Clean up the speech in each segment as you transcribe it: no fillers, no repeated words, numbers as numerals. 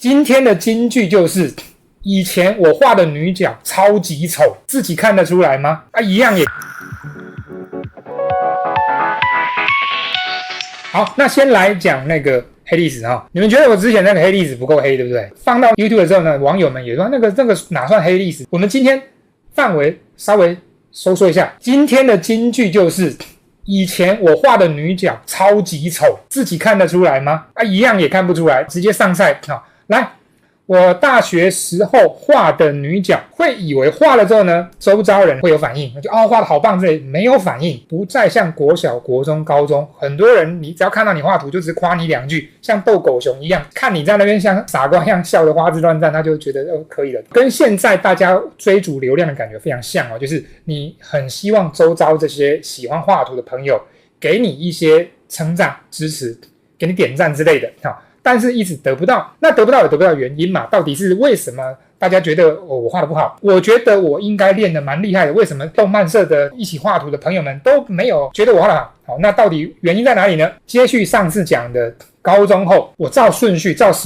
今天的金句就是：以前我畫的女角超級醜，自己看得出來嗎？一樣也。好，那先來講那個黑歷史哈。你們覺得我之前那個黑歷史不夠黑，對不對？放到 YouTube 的時候呢，網友們也說那個哪算黑歷史？我們今天範圍稍微收縮一下，今天的金句就是：以前我畫的女角超級醜，自己看得出來嗎？一樣也看不出來，直接上菜啊！來，我大學時候畫的女角，會以為畫了之後呢，周遭人会有反應，就畫得好棒之類，沒有反應，不再像國小、國中、高中，很多人你只要看到你畫圖，就只誇你兩句，像逗狗熊一樣，看你在那邊像傻瓜一樣笑得花枝亂顫，他就覺得可以了。跟現在大家追逐流量的感覺非常像哦，就是你很希望周遭這些喜歡畫圖的朋友給你一些稱讚、支持，給你點讚之類的但是一直得不到，那得不到有得不到原因嘛？到底是為什麼大家觉得我畫得不好？我觉得我應該練得蠻厲害的，為什麼動漫社的一起畫圖的朋友們都沒有覺得我畫得好？好，那到底原因在哪裡呢？接續上次講的高中後，我照時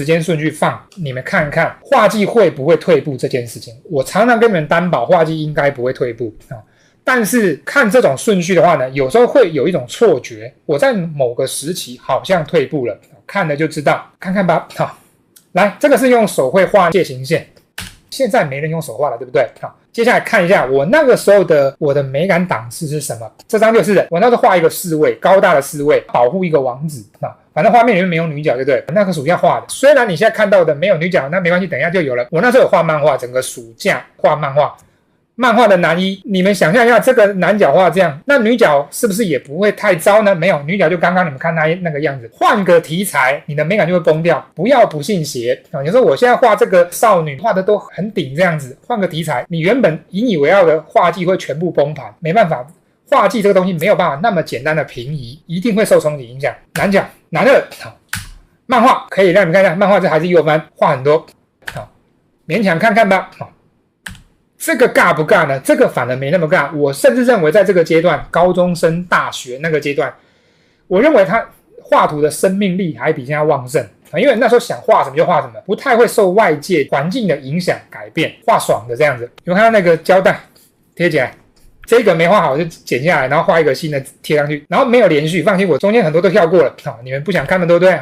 間順序放，你們看看畫技會不會退步這件事情。我常常跟你們擔保畫技應該不會退步但是看這種順序的話呢，有時候會有一種錯覺，我在某個時期好像退步了，看了就知道，看看吧。好，來，這個是用手繪畫界形線，現在沒人用手畫了，對不對？好，接下來看一下我那個時候的我的美感檔次是什麼？這張就是我那時候畫一個侍衛，高大的侍衛保護一個王子反正畫面裡面沒有女角，對不对？那個暑假畫的，虽然你现在看到的沒有女角，那沒關係，等一下就有了。我那時候有畫漫畫，整個暑假畫漫畫。漫畫的男一，你們想象一下，這個男角畫這樣，那女角是不是也不會太糟呢？沒有，女角就剛剛你們看那個樣子。換個題材，你的美感就會崩掉。不要不信邪你說我現在畫這個少女畫的都很頂這樣子，換個題材，你原本引以為傲的畫技會全部崩盤。沒辦法，畫技這個東西沒有辦法那麼簡單的平移，一定會受衝擊影響。男角，男二，好，漫畫可以讓你們看一下，漫畫這還是右翻，畫很多，好，勉強看看吧。好。這個尬不尬呢？這個反而沒那麼尬。我甚至認為在這個階段，高中生、大學那個階段，我認為他畫圖的生命力還比現在旺盛因為那時候想畫什麼就畫什麼，不太會受外界環境的影響改變，畫爽的這樣子。有沒有看到那個膠帶貼起來？這個沒畫好就剪下來，然後畫一個新的貼上去，然後沒有連續，放心，我中間很多都跳過了你們不想看的對不對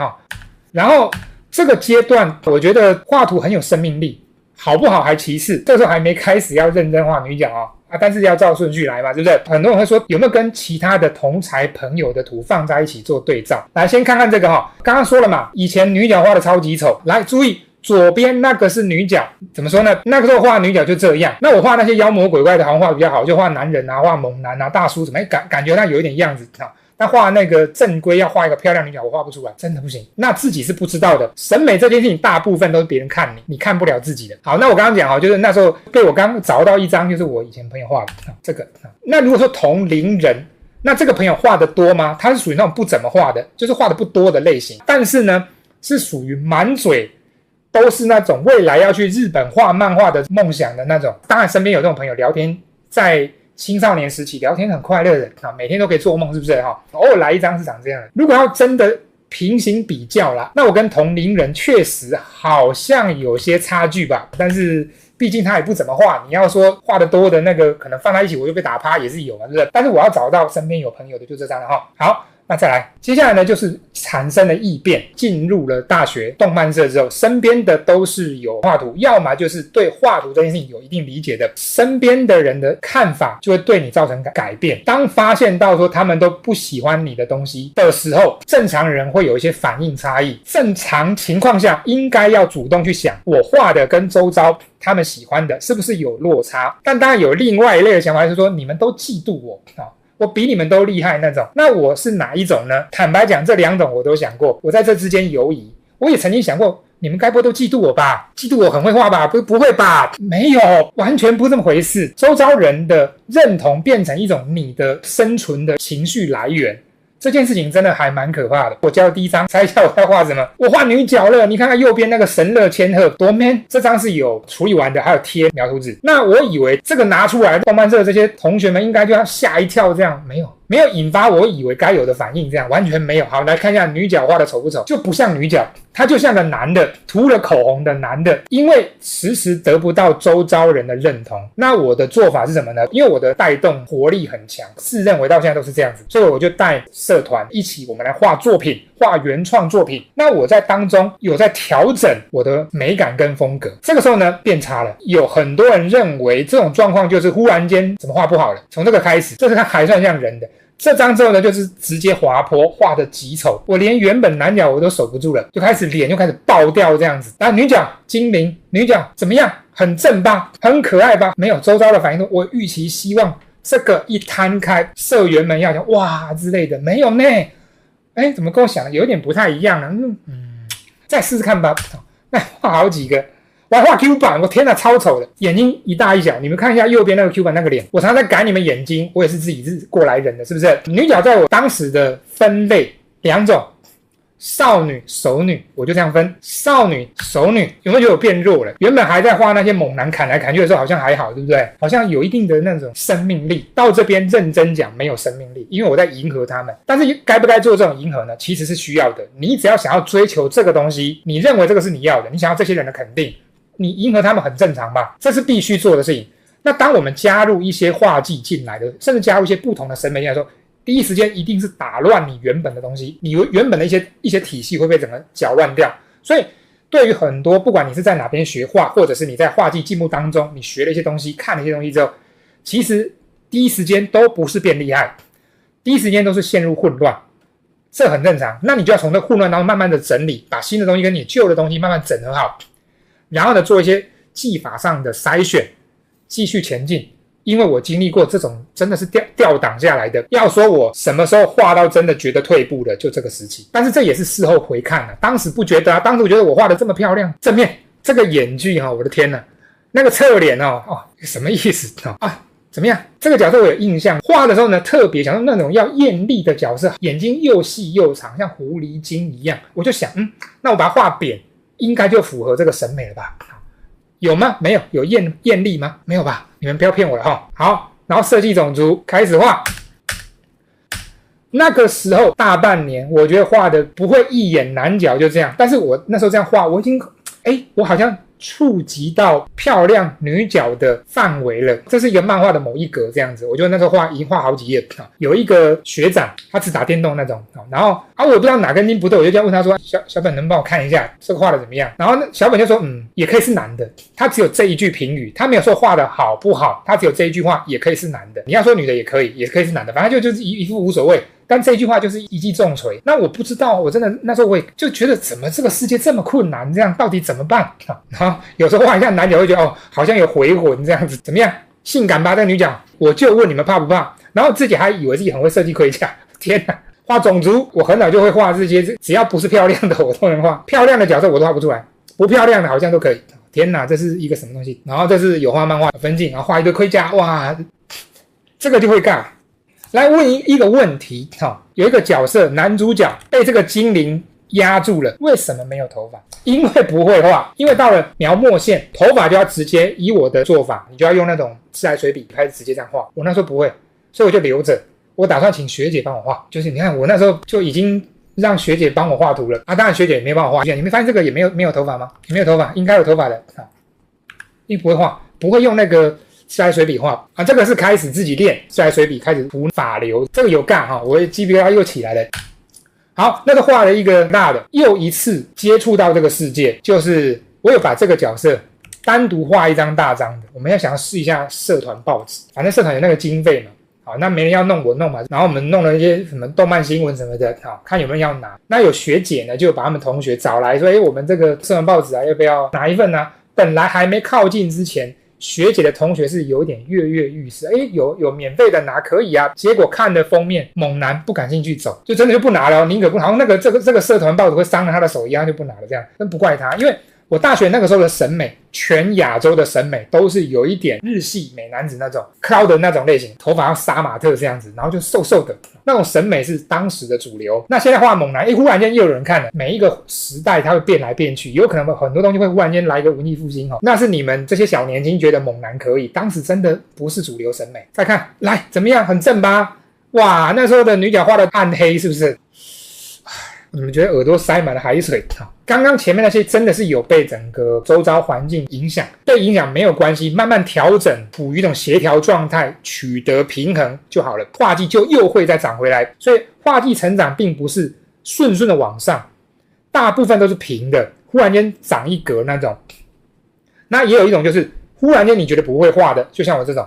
然後這個階段，我覺得畫圖很有生命力。好不好還其次，這時候還沒開始要認真畫女角但是要照順序來嘛，對不对？很多人會說有沒有跟其他的同儕朋友的圖放在一起做對照？來，先看看這個剛剛說了嘛，以前女角畫的超級醜。來，注意左邊那個是女角，怎麼說呢？那個時候畫女角就這樣。那我畫那些妖魔鬼怪的好像畫得比較好，就畫男人畫猛男大叔什麼，感覺那有一點樣子那畫那個正規要畫一個漂亮女角，我畫不出來，真的不行。那自己是不知道的，審美這件事情大部分都是別人看你看不了自己的。好，那我剛剛講就是那時候被我剛找到一張，就是我以前朋友畫的這個那如果說同齡人，那這個朋友畫的多嗎？他是屬於那種不怎麼畫的，就是畫的不多的類型，但是呢是屬於滿嘴都是那種未來要去日本畫漫畫的夢想的那種。當然身邊有這種朋友，聊天在青少年時期聊天很快樂的每天都可以做夢，是不是偶爾來一張是長這樣的。如果要真的平行比較啦，那我跟同齡人確實好像有些差距吧，但是畢竟他也不怎麼畫，你要說畫得多的那個可能放在一起我就被打趴也是有嘛，是不是？但是我要找到身邊有朋友的就這張了好，那再來，接下來呢就是產生了異變，進入了大學動漫社之後，身邊的都是有畫圖，要麼就是對畫圖這件事情有一定理解的，身邊的人的看法就会對你造成改变。當發現到說他們都不喜歡你的東西的時候，正常人會有一些反應差異。正常情況下應該要主動去想，我畫的跟周遭他們喜歡的是不是有落差？但當然有另外一類的想法是說，你們都嫉妒我我比你們都厲害那種，那我是哪一種呢？坦白講，這兩種我都想過，我在這之間游移。我也曾經想過，你們該不會都嫉妒我吧？嫉妒我很會畫吧？不會吧？沒有，完全不是這麼回事。周遭人的認同變成一種你的生存的情緒來源，這件事情真的還蠻可怕的。我教的第一張，猜一下我在畫什麼？我畫女角了。你看看右邊那個神樂千鶴多 man， 這張是有處理完的，還有貼描圖紙。那我以為這個拿出來，動漫社的這些同學們應該就要嚇一跳，這樣沒沒有引發我以為該有的反應，這樣完全沒有。好，來看一下女角畫的醜不醜？就不像女角，她就像個男的，塗了口紅的男的。因為遲遲得不到周遭人的認同，那我的做法是什麼呢？因為我的帶動活力很強，自認為到现在都是這樣子，所以我就帶社團一起，我們來畫作品，畫原創作品。那我在當中有在調整我的美感跟風格。這個時候呢，變差了。有很多人認為這種狀況就是忽然間怎麼畫不好了。從這個開始，這是它還算像人的。這張之後呢，就是直接滑坡，畫得極醜，我連原本男角我都守不住了，就開始臉就開始爆掉這樣子。然後女角精靈，女角怎麼樣？很正吧？很可愛吧？沒有，周遭的反應都我預期希望這個一攤開，社員們要講哇之類的，沒有呢。哎，怎麼跟我想的有點不太一樣呢？再試試看吧。那畫好幾個。我還畫 Q 版，我天哪，超醜的，眼睛一大一小。你們看一下右邊那個 Q 版那個臉，我常常在改你們眼睛，我也是自己是過來人的，是不是？女角在我當時的分類兩種，少女、熟女，我就這樣分。少女、熟女，有沒有覺得我變弱了？原本還在畫那些猛男砍來砍去的時候，好像還好，對不對？好像有一定的那種生命力。到這邊認真講，沒有生命力，因為我在迎合他們。但是該不該做這種迎合呢？其實是需要的。你只要想要追求這個東西，你認為這個是你要的，你想要這些人的肯定。你迎合他們很正常吧？這是必須做的事情。那當我們加入一些畫技進來的，甚至加入一些不同的審美進來的時候，第一時間一定是打亂你原本的東西，你原本的一些體系會被整個攪亂掉。所以對於很多不管你是在哪邊學畫，或者是你在畫技進步當中，你學了一些東西，看了一些東西之後，其實第一時間都不是變厲害，第一時間都是陷入混亂，這很正常。那你就要從這混亂當中慢慢的整理，把新的東西跟你舊的東西慢慢整合好。然後呢，做一些技法上的篩選，繼續前進。因為我經歷過這種真的是吊檔下來的。要說我什麼時候畫到真的覺得退步了，就這個時期。但是這也是事後回看啊，當時不覺得啊，當時我覺得我畫的這麼漂亮，正面這個眼距哈，我的天哪，那個側臉什麼意思怎麼樣？這個角色我有印象，畫的時候呢，特別想用那種要豔麗的角色，眼睛又細又長，像狐狸精一樣。我就想，那我把它畫扁。應該就符合這個審美了吧？有嗎？沒有，有豔麗嗎？沒有吧？你們不要騙我了哈。好，然後設計種族開始畫。那個時候大半年，我覺得畫的不會一眼難角就這樣。但是我那時候這樣畫，我已經，我好像觸及到漂亮女角的範圍了。這是一個漫畫的某一格這樣子。我覺得那時候已經畫好幾頁。有一個學長，他只打電動那種。然後我不知道哪根筋不對，我就這樣問他說：“小本能幫我看一下這個畫的怎麼樣？”然後小本就說：“也可以是男的。”他只有這一句評語，他沒有說畫的好不好，他只有這一句話，也可以是男的。你要說女的也可以，也可以是男的，反正就是一副無所謂。但這一句話就是一記重錘。那我不知道，我真的那時候我也就覺得怎麼這個世界這麼困難，這樣到底怎麼辦？然後有時候畫一下男角會覺得好像有回魂這樣子，怎麼樣？性感吧這個女角？我就問你們怕不怕？然後自己還以為自己很會設計盔甲，天哪！畫種族我很早就會畫這些，只要不是漂亮的我都能畫，漂亮的角色我都畫不出來，不漂亮的好像都可以。天哪，這是一個什麼東西？然後這是有畫漫畫的分鏡，然後畫一堆盔甲，哇，這個就會尬。來問一個問題，有一個角色男主角被這個精靈壓住了，為什麼沒有頭髮？因為不會畫，因為到了描墨線，頭髮就要直接以我的做法，你就要用那種自來水筆開始直接這樣畫。我那時候不會，所以我就留着。我打算請學姐幫我畫，就是你看我那時候就已經讓學姐幫我畫圖了啊。當然學姐也沒幫我畫，你沒發現這個也沒有頭髮嗎？也沒有頭髮，應該有頭髮的啊。因為不會畫，不會用那個自來水筆畫啊。這個是開始自己練自來水筆，開始塗髮流，這個有尬哈，我雞皮疙瘩又起來了。好，那個畫了一個大的，又一次接觸到這個世界，就是我有把這個角色單獨畫一張大張的，我們要想要試一下社團報紙，反正社團有那個經費嘛。好，那沒人要弄我弄嘛，然後我們弄了一些什麼動漫新聞什麼的，好，看有沒有人要拿。那有學姐呢，就把他們同學找來說，我們這個社團報紙啊，要不要拿一份呢？本來還沒靠近之前，學姐的同學是有點躍躍欲試，有免費的拿可以啊。結果看了封面，猛男不感興趣走，就真的就不拿了，寧可不拿。好像这個社團報紙會傷了他的手一樣，就不拿了。這樣真不怪他，因為我大學那個時候的審美，全亞洲的審美都是有一點日系美男子那種 cloud 的那種類型，頭髮要殺馬特這樣子，然後就瘦瘦的那種審美是當時的主流。那現在畫猛男，忽然間又有人看了。每一個時代它會變來變去，有可能很多東西會忽然間來一個文藝復興，那是你們這些小年輕覺得猛男可以，當時真的不是主流審美。再看來怎麼樣，很正吧？哇，那時候的女角畫的暗黑是不是？我怎麼覺得耳朵塞滿了海水？剛剛前面那些真的是有被整個周遭環境影響，被影響沒有關係，慢慢調整，處於一種協調狀態，取得平衡就好了，畫技就又會再長回來。所以畫技成長並不是順順的往上，大部分都是平的，忽然間長一格那種。那也有一種就是忽然間你覺得不會畫的，就像我這種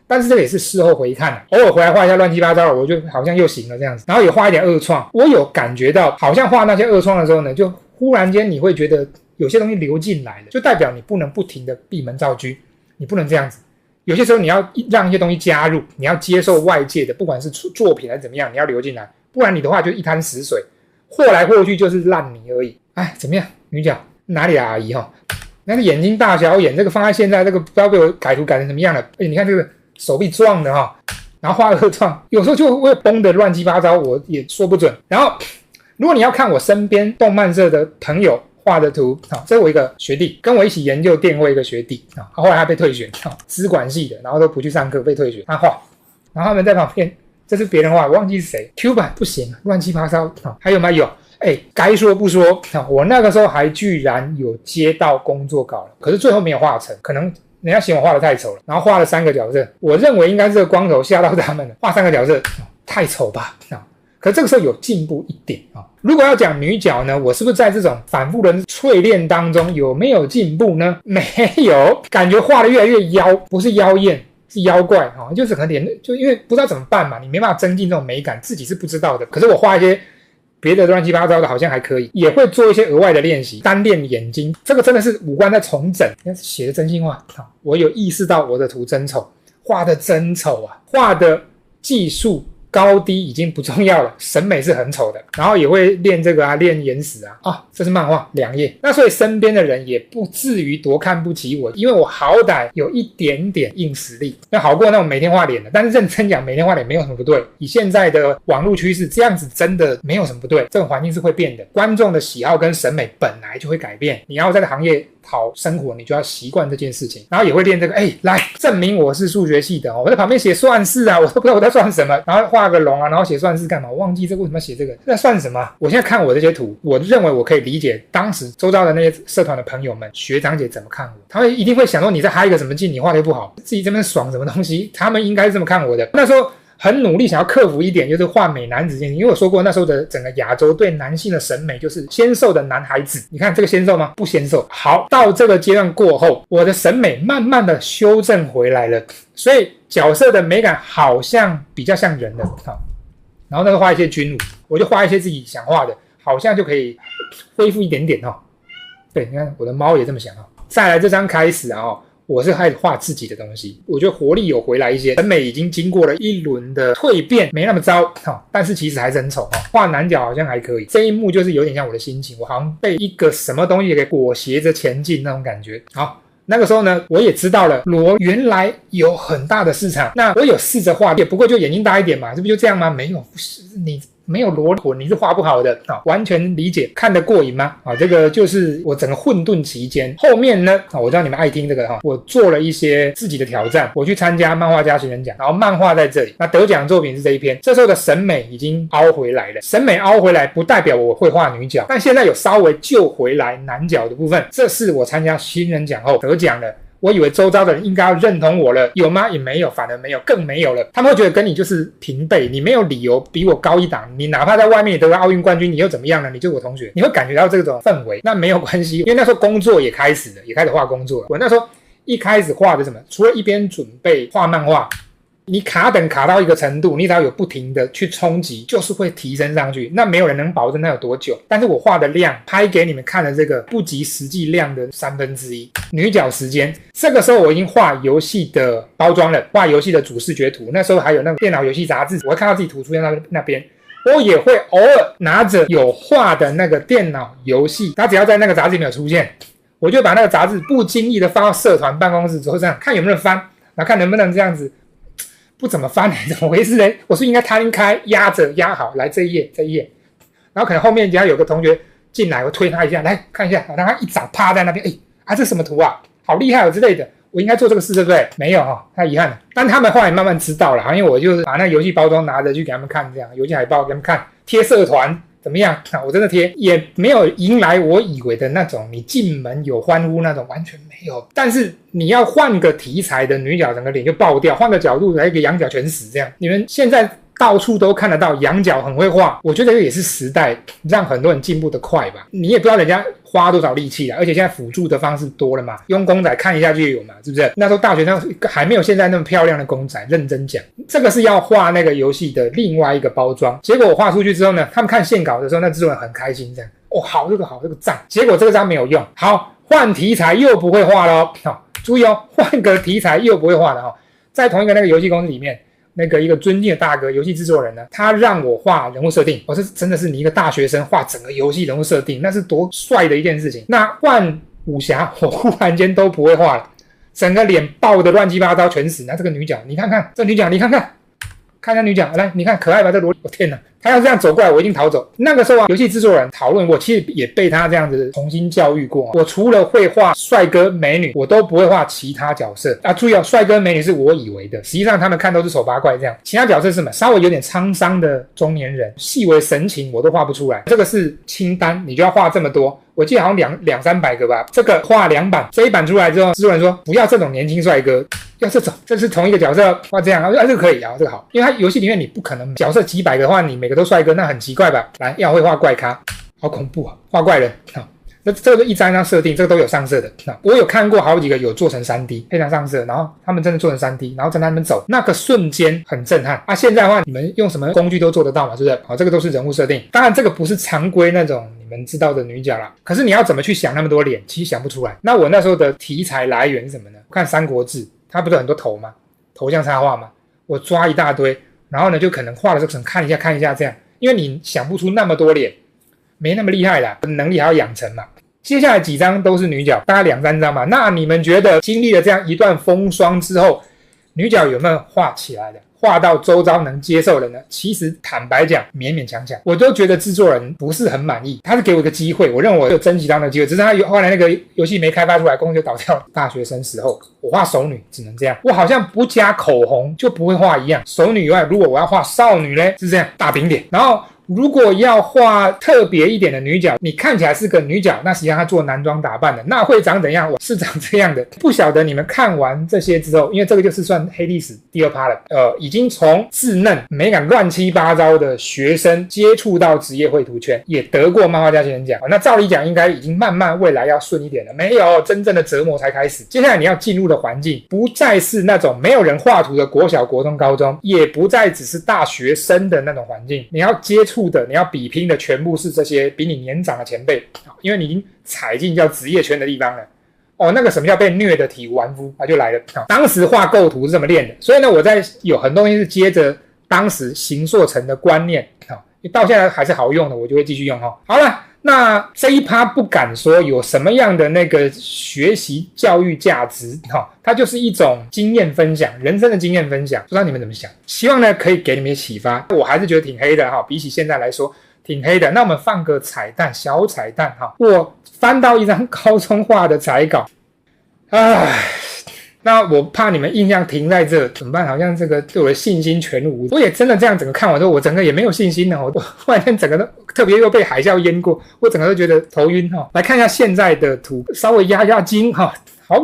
但是這個也是事後回看偶爾回來畫一下亂七八糟的，我就好像又行了這樣子。然後也畫一點二創，我有感覺到好像畫那些二創的時候呢，就忽然間你會覺得有些東西流進來了，就代表你不能不停的閉門造車，你不能這樣子。有些時候你要讓一些東西加入，你要接受外界的，不管是作品還是怎麼樣，你要流進來，不然你的話就一灘死水，和來和去就是爛泥而已。哎，怎麼樣，女角哪裡啊，阿姨那個眼睛大小眼，這個放在現在這個不知道被我改圖改成什麼樣了。你看這個手臂壯的然後畫二創，有時候就會崩得亂七八糟，我也說不準。然後如果你要看我身邊動漫社的朋友畫的圖，這是我一個學弟，跟我一起研究電繪一個學弟，後來他被退選，資管系的，然後都不去上課被退選，他畫，然後他們在旁邊，這是別人畫，我忘記是誰 ，Q 版不行，亂七八糟，還有嗎？有。該說不說，我那個時候還居然有接到工作稿了，可是最後沒有畫成，可能人家嫌我畫得太醜了，然後畫了3個角色，我認為應該是這個光頭嚇到他們了，畫3個角色，太醜吧，可是這個時候有進步一點如果要講女角呢，我是不是在這種反覆的淬煉當中有沒有進步呢？沒有，感覺畫得越來越妖，不是妖豔，是妖怪就是可能就因為不知道怎麼辦嘛，你沒辦法增進這種美感，自己是不知道的。可是我畫一些別的亂七八糟的好像還可以，也會做一些額外的練習，單練眼睛，這個真的是五官在重整。寫的真心話，我有意識到我的圖真醜，畫的真醜啊，畫的技術高低已經不重要了，審美是很醜的。然後也會練這個練眼屎這是漫畫2頁。那所以身邊的人也不至於多看不起我，因為我好歹有一點點硬實力，那好過那種每天畫臉的。但是認真講，每天畫臉沒有什麼不對，以現在的網絡趨勢，這樣子真的沒有什麼不對。這種環境是會變的，觀眾的喜好跟審美本來就會改變，你要在這個行業討生活，你就要習慣這件事情。然後也會練這個來證明我是數學系的我在旁邊寫算式我都不知道我在算什麼，然後畫個龍然後寫算式幹嘛，我忘記這個為什麼要寫這個，那算什麼？我現在看我這些圖，我認為我可以理解當時周遭的那些社團的朋友們學長姐怎麼看我，他們一定會想說你在嗨個什麼勁，你畫得又不好，自己這邊爽什麼東西，他們應該是這麼看我的。那時候很努力想要克服一點，就是畫美男子这件事，因為我說過那時候的整個亞洲對男性的審美就是纖瘦的男孩子，你看這個纖瘦嗎？不纖瘦。好，到這個階段過後，我的審美慢慢的修正回來了，所以角色的美感好像比較像人的然後那個畫一些軍武，我就畫一些自己想畫的，好像就可以恢復一點點對，你看我的貓也這麼想再來這張開始我是開始畫自己的東西，我覺得活力有回來一些，審美已經經過了一輪的蛻變，沒那麼糟但是其實還是很醜畫男角好像還可以，這一幕就是有點像我的心情，我好像被一個什麼東西給裹挾着前進那種感覺。好，那個時候呢，我也知道了螺原來有很大的市場，那我有試着畫，不過就眼睛大一點嘛，这不就這樣嗎？沒有，不是你沒有螺魂，你是畫不好的完全理解，看得過癮嗎？這個就是我整個混沌期間。後面呢我知道你們愛聽這個我做了一些自己的挑戰，我去參加漫畫家新人獎，然後漫畫在這裡，那得獎作品是這一篇。這時候的審美已經凹回來了，審美凹回來不代表我會畫女角，但現在有稍微救回來男角的部分，這是我參加新人獎後得獎了。我以為周遭的人應該要認同我了，有嗎？也沒有，反而沒有，更沒有了。他们會覺得跟你就是平輩，你沒有理由比我高一檔，你哪怕在外面也得到奧運冠軍，你又怎麼樣呢？你就是我同學，你會感覺到這種氛圍。那沒有關係，因為那時候工作也開始了，也開始畫工作了。我那時候一開始畫的什麼？除了一邊準備畫漫畫，你卡等卡到一個程度，你只要有不停的去衝擊，就是會提升上去。那沒有人能保證它有多久，但是我畫的量拍給你們看的這個不及實際量的1/3。女角時間，這個時候我已經畫遊戲的包裝了，畫遊戲的主視覺圖。那時候還有那個電腦遊戲雜誌，我會看到自己圖出現在那邊，我也會偶爾拿着有畫的那個電腦遊戲，它只要在那個雜誌裡面有出現，我就把那個雜誌不經意的放到社團辦公室桌上，看有沒有人翻，然後看能不能這樣子。不怎麼翻怎麼回事呢？我是應該攤開壓着壓好，來這一頁這一頁，然後可能後面只要有個同學進來，我推他一下，來看一下，讓他一掌趴在那邊，這什麼圖啊？好厲害之類的，我應該做這個事，對不對？沒有哈，太遺憾了。但他們後來慢慢知道了，因為我就是把那遊戲包裝拿着去給他們看，這樣遊戲海報給他們看，貼社團怎麼樣？我真的貼，也沒有迎來我以為的那種你進門有歡呼那種，完全沒有。但是你要換個題材的女角，整個臉就爆掉；換個角度來一個仰角全死這樣。你們現在到處都看得到仰角很會畫，我覺得這也是時代讓很多人進步的快吧。你也不知道人家花多少力氣啦，而且現在輔助的方式多了嘛，用公仔看一下就有嘛，是不是？那時候大學生還沒有現在那麼漂亮的公仔，認真講，這個是要畫那個遊戲的另外一個包裝。結果我畫出去之後呢，他們看線稿的時候，那製作人很開心，這樣哦，好，這個好，這個讚。結果這個張沒有用，好，換題材又不會畫咯。好，注意哦，換個題材又不會畫的哦，在同一個那個遊戲公司裡面。那個一個尊敬的大哥，遊戲制作人呢，他讓我畫人物設定，我是真的是你一個大學生畫整個遊戲人物設定，那是多帥的一件事情。那換武俠，我忽然間都不會畫了，整個臉爆的亂七八糟，全死。那這個女角，你看看這女角，你看看，看一下女角，來，你看可愛吧？這蘿莉，我天哪！他要這樣走過來，我一定逃走。那個時候啊，遊戲制作人討論，我其實也被他這樣子重新教育過。我除了會畫帥哥美女，我都不會畫其他角色啊。注意哦，帥哥美女是我以為的，實際上他們看都是醜八怪這樣。其他角色是什麼？稍微有點滄桑的中年人，細微神情我都畫不出來。這個是清單，你就要畫這麼多。我記得好像兩三百個吧。這個畫2版，這一版出來之後，制作人說不要這種年輕帥哥，要這種，這是同一個角色畫這樣啊，這個可以啊，這個好，因為他遊戲裡面你不可能角色幾百個的話，你每個都帥哥，那很奇怪吧？來，要會畫怪咖，好恐怖啊！畫怪人啊，那這個一張一張設定，這個都有上色的。我有看過好幾個有做成 3D， 非常上色，然後他們真的做成 3D， 然後在那邊走，那個瞬間很震撼啊！現在的話，你們用什麼工具都做得到嘛，是不是？好，這個都是人物設定，當然這個不是常規那種你們知道的女角啦。可是你要怎麼去想那麼多臉，其實想不出來。那我那時候的題材來源是什麼呢？看《三國志》，它不是很多頭嗎？頭像插畫嘛，我抓一大堆，然後呢就可能畫的時候可能看一下這樣。因為你想不出那麼多臉，沒那麼厲害啦，能力還要養成嘛。接下來幾張都是女角，大概2-3張嘛。那你們覺得經歷了這樣一段風霜之後，女角有沒有畫起來的？畫到周遭能接受的呢？其實坦白講，勉勉強强，我都覺得制作人不是很滿意。他是給我一個機會，我認為我有珍惜到那個機會，只是他後來那個遊戲沒開發出來，公司就倒掉了。大學生時候，我畫熟女只能這樣，我好像不加口紅就不會畫一樣。熟女以外，如果我要畫少女呢，是這樣大餅臉，然後。如果要畫特別一點的女角，你看起來是個女角，那實際上她做男裝打扮的，那會長怎樣？我是長這樣的。不曉得你們看完這些之後，因為這個就是算黑歷史第2趴了，已經從稚嫩、美感亂七八糟的學生接觸到職業繪圖圈，也得過漫畫家新人獎。那照理講，應該已經慢慢未來要順一點了。沒有，真正的折磨才開始。接下來你要進入的環境，不再是那種沒有人畫圖的國小、國中、高中，也不再只是大學生的那種環境，你要接觸的，你要比拼的全部是這些比你年長的前輩，因為你已經踩進叫職業圈的地方了。那個什麼叫被虐的體無完膚，就來了。當時畫構圖是這麼練的，所以呢，我在有很多東西是接着當時形塑成的觀念，到現在還是好用的，我就會繼續用。好了，那這一趴不敢說有什麼樣的那個學習教育價值，它就是一種經驗分享，人生的經驗分享，不知道你們怎麼想？希望呢可以給你們一些啟發。我還是覺得挺黑的比起現在來說挺黑的。那我們放個彩蛋，小彩蛋我翻到一張高中畫的彩稿，那我怕你們印象停在這怎麼辦？好像这個对我的信心全無。我也真的這樣整個看完之後，我整個也沒有信心了。我忽然間整個都特別又被海嘯淹過，我整個都覺得頭暈。來看一下現在的圖，稍微壓驚。好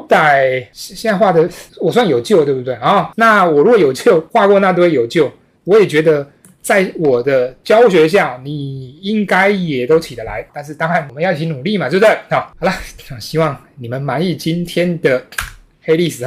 歹現在畫的我算有救，對不對？那我如果有救，畫過那堆有救，我也覺得在我的教學下，你應該也都起得來。但是當然我們要一起努力嘛，對不對？好了，希望你們滿意今天的黑歷史